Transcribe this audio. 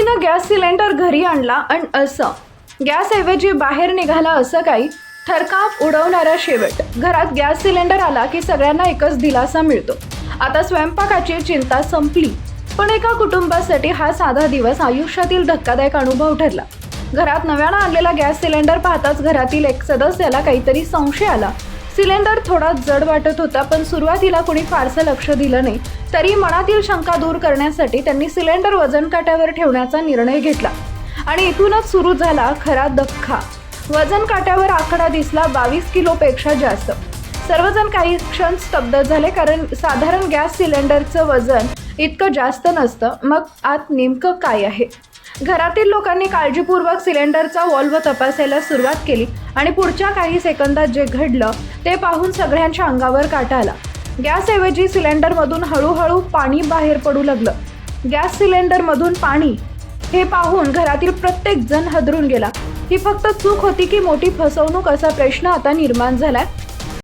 आईनं gas cylinder घरी आणला आणि असं गॅसऐवजी बाहेर निघाला असं काही थरकाप उडवणारा शेवट. घरात गॅस सिलेंडर आला की सगळ्यांना एकच दिलासा मिळतो. आता स्वयंपाकाची चिंता संपली. पण एका कुटुंबासाठी हा साधा दिवस आयुष्यातील धक्कादायक अनुभव ठरला. घरात नव्यानं आणलेला गॅस सिलेंडर पाहताच घरातील एक सदस्याला काहीतरी संशय आला. सिलेंडर थोडा जड वाटत होता, पण सुरुवातीला कोणी फारसं लक्ष दिलं नाही. तरी मनातील शंका दूर करण्यासाठी त्यांनी सिलेंडर वजन काट्यावर ठेवण्याचा निर्णय घेतला. आणि इथूनच सुरू झाला खरा धक्का. वजन काट्यावर आकडा दिसला 22 किलोपेक्षा जास्त. सर्वजण काही क्षण स्तब्ध झाले, कारण साधारण गॅस सिलेंडरचं वजन इतकं जास्त नसतं. मग आत नेमकं काय आहे? घरातील लोकांनी काळजीपूर्वक सिलेंडरचा व्हॉल्व्ह तपासायला सुरुवात केली आणि पुढच्या काही सेकंदात जे घडलं ते पाहून सगळ्यांच्या अंगावर काटा आला. गॅसऐवजी सिलेंडरमधून हळूहळू पाणी बाहेर पडू लागलं. गॅस सिलेंडरमधून पाणी हे पाहून घरातील प्रत्येक जण हादरून गेला. ही फक्त चूक होती की मोठी फसवणूक, असा प्रश्न आता निर्माण झालाय.